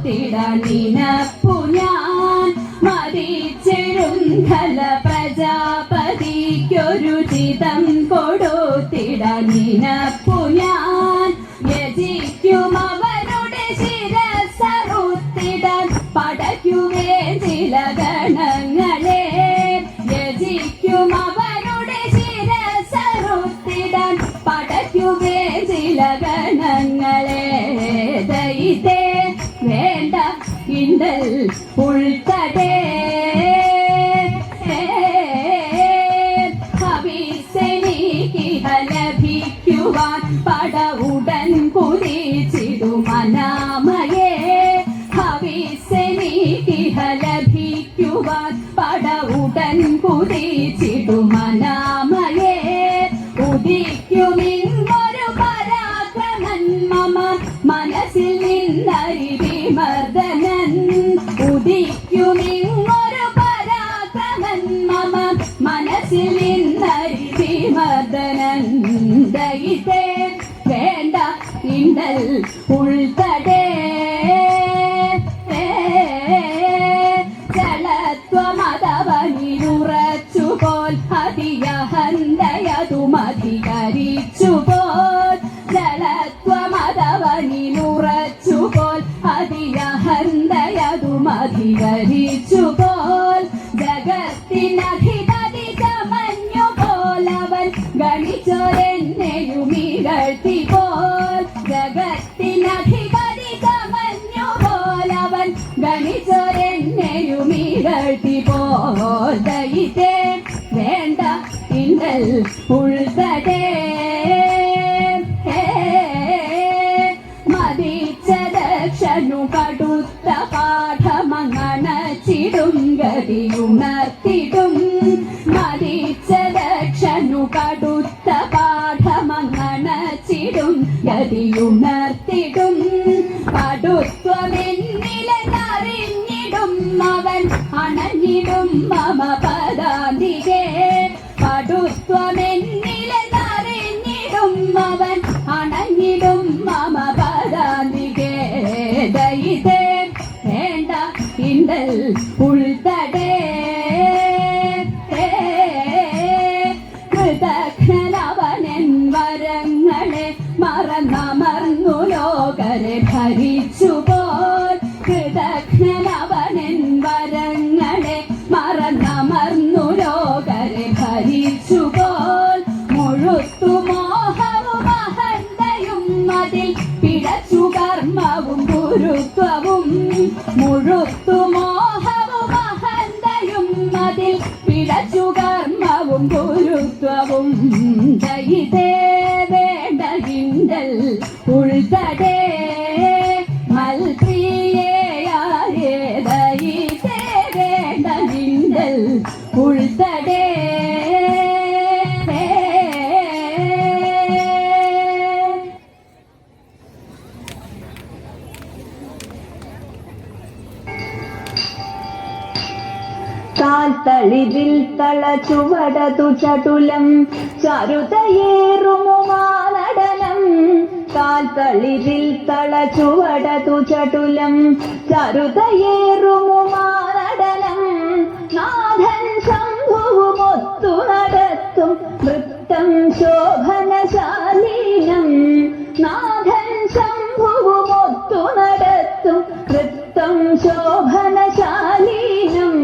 നിനപ്പു ഞാൻ മരിച്ചെഴുങ്കല പ്രജാപതിക്കൊരു ചിതം കൊടുത്തിട നിനപ്പു ഞാൻ യജിക്കും അവരുടെ ശിരസറുത്തിടാൻ പടയ്ക്കുവേ ചില ഗണങ്ങളെ യജിക്കും അവരുടെ ശിരസറുത്തിടാൻ പടയ്ക്കുവേ ചില ഗണങ്ങളെ ദൈതേ വേണ്ട ഇണ്ടൽ ഉൾത്തടേ ലഭിക്കുവാൻ പടവുടൻ കുതിച്ചിടുമനാമയേ ഹവിസെനിക്കിഹ ലഭിക്കുവാൻ പടവുടൻ കുതിച്ചിടുമനാമയേ ഉദിക്കുമിങ്ങൊരു പരാക്രമൻ മമ മനസ്സിൽ നിന്നരിവിമർദ്ദനൻ ഉദിക്കുമിങ്ങൊരു പരാക്രമൻ മമ മനസ്സിൽ നിന്നരിവിമർദ്ദനൻ ദൈതേ വേണ്ട ഇണ്ടൽ ഉൾത്തടേ ജലത്വമതവനിലുറച്ചുപോൽ അതിയഹന്തയതുമധികരിച്ചുപോൽ ജലത്വമതവനിലുറച്ചുപോൽ അതിയഹന്തയതുമധികരിച്ചുപോൽ ജഗത്തിനധിപതി ചമഞ്ഞുപോലവൻ ഗണിച്ചൊരെന്നെയുമികഴ്ത്തിപോൽ ജഗത്തിനധിപതി ചമഞ്ഞുപോലവൻ ഗണിച്ചൊരെന്നെയുമികഴ്ത്തിപോൽ ദൈതേ വേണ്ട ഇണ്ടൽ ഉൾത്തടേ മതിച്ചദക്ഷനു കടുത്ത പാഠമങ്ങണച്ചിടും ഗതിയുണർത്തിടും മതിച്ചദക്ഷനു കടുത്ത പാഠമങ്ങണച്ചിടും ഗതിയുണർത്തിടും പടുത്വമെന്നിലെന്നറിഞ്ഞിടും അവൻ അണഞ്ഞിടും മമ പദാന്തികേ പടുത്വമെന്നിലെന്നറിഞ്ഞിടും അവൻ അണഞ്ഞിടും മമ പദാന്തികേ ദൈതേ വേണ്ട ഇണ്ടൽ ഉൾത്തടേ കൃതജ്ഞനവനൻ വരങ്ങളെ മറന്നമർന്നു ലോകരെ ഭരിച്ചുപോൽ കൃതജ്ഞനവനൻ വരങ്ങളെ മറന്നമർന്നു ലോകരെ ഭരിച്ചുപോൽ മുഴുത്തു മോഹവും അഹന്തയും അതിൽ പിഴച്ചു കർമ്മവും ഗുരുത്വവും മുഴുത്തു മോഹവും അഹന്തയും അതിൽ പിഴച്ചു കർമ്മവും ഗുരുത്വവും ദൈതേ വേണ്ട ഇണ്ടൽ ഉൾത്തടേ മൽപ്രിയയായേ ദൈതേ വേണ്ട ഇണ്ടൽ ഉൾത്തടേ കാൽത്തളിരിൽ തളച്ചുവടതു ചടുലം ചരുതയേറുമുമാനടനം കാൽത്തളിരിൽ തളച്ചുവടതു ചടുലം ചരുതയേറുമുമാനടനം നാഥൻ ശംഭുവുമൊത്തു നടത്തും നൃത്തം ശോഭനശാലീനം നാഥൻ ശംഭുവുമൊത്തു നടത്തും നൃത്തം ശോഭനശാലീനം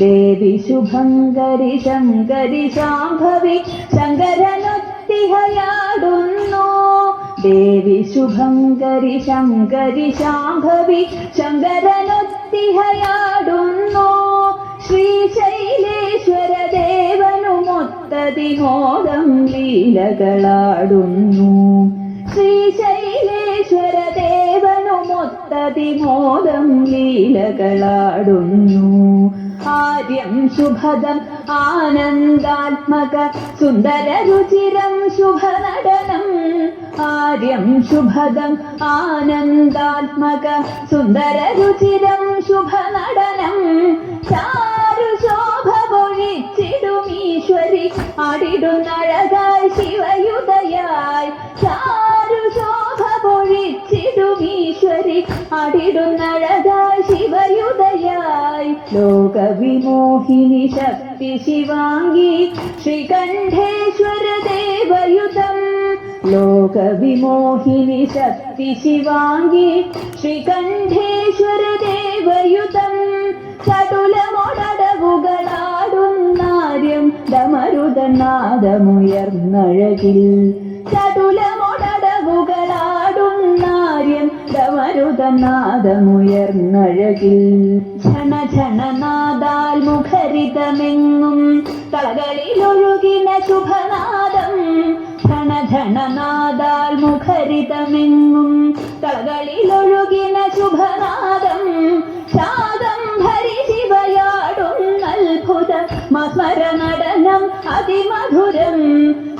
ദേവി ശുഭങ്കരി ശങ്കരി ശാംഭവി ശങ്കരനൊത്തിഹയാടുന്നു ദേവി ശുഭങ്കരി ശങ്കരി ശാംഭവി ശങ്കരനൊത്തിഹയാടുന്നു ശ്രീശൈലേശ്വര ദേവനുമൊത്തതിമോദം ലീലകളാടുന്നു ശ്രീശൈലേശ്വര ദേവനുമൊത്തതിമോദം ലീലകളാടുന്നു ആര്യം ശുഭദം ആനന്ദാത്മക സുന്ദരരുചിരം ശുഭനടനം ആര്യം ശുഭദം ആനന്ദാത്മക സുന്ദരരുചിരം ശുഭനടനം ചാരു ശോഭ പൊഴിച്ചിടുമീശ്വരി ആടിടുന്നഴകായി ശിവയുതയായി ചാരു ശോഭ പൊഴിച്ചിടുമീശ്വരി ആടിടുന്നഴകായി ശിവയുദയായി ലോകവിമോഹിനി ശക്തി ശിവാംഗി ശ്രീകണ്ഠേശ്വര ദേവയുതം ലോകവിമോഹിനി ശക്തി ശിവാംഗി ശ്രീകണ്ഠേശ്വര ദേവയുതം ചടുലമൊടവുകളാടുന്നാര്യം ഡമരുതനാദമുയർന്നഴകിൽ ചടുലമൊടവുകളാടുന്നാര്യം ഡമരുതനാദമുയർന്നഴകിൽ ഝണ ഝണനാദാൽ മുഖരിതമെങ്ങും കളകളിലൊഴുകിന ശുഭനാദം ഝണ ഝണനാദാൽ മുഖരിതമെങ്ങും കളകളിലൊഴുകിന ശുഭനാദം ശാദംഭരി ശിവയാടുന്നത്ഭുത മസ്മര നടനം അതിമധുരം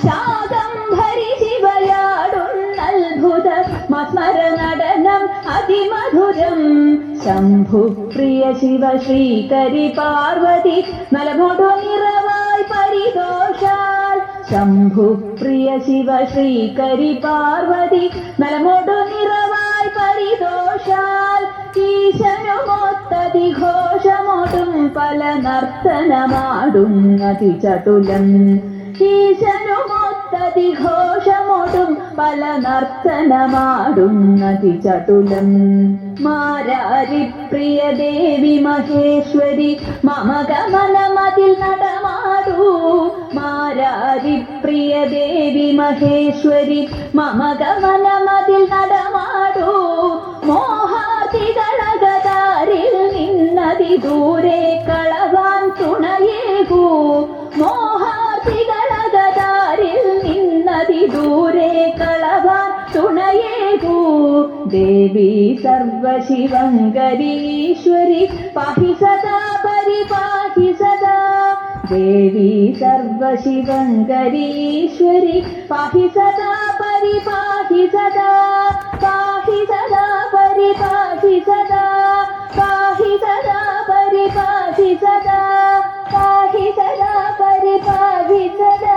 ശാദംഭരി ശിവയാടുന്നത്ഭുത മസ്മര നടനം അതിമധുരം ശംഭുപ്രിയ ശിവ ശ്രീകരി പാർവതി നലമോടു നിറവായി പരിദോഷാൽ ശംഭുപ്രിയ ശിവ ശ്രീകരി പാർവതി നലമോടു നിറവായി പരിദോഷാൽ ഈശനുമൊത്തതിഘോഷമോടും പല നർത്തനമാടുന്നതി ചടുലം ഈശനുമൊത്തതിഘോഷമോടും പല നർത്തനമാടുന്നതി ചടുലം മാരാരി പ്രിയ ദേവി മഹേശ്വരി മമ ഗമനമതിൽ നടമാടൂ മാരാരി പ്രിയ ദേവി മഹേശ്വരി മമ ഗമനമതിൽ നടമാടൂ മോഹാതികളകതാരിൽ നിന്നതി ദൂരെ കളവാൻ തുണയേകൂ മോഹാതികളകതാരിൽ നിന്നതി ദൂരെ കളവാൻ തുണയേകൂ ദേവി സർവശിവങ്കരീശ്വരി പാഹി സദാ പരിപാഹി സദാ ദേവി സർവശിവങ്കരീശ്വരി പാഹി സദാ പരിപാഹി സദാ പാഹി സദാ പരിപാഹി സദാ പാഹി സദാ പരിപാഹി സദാ പാഹി സദാ പരിപാഹി സദാ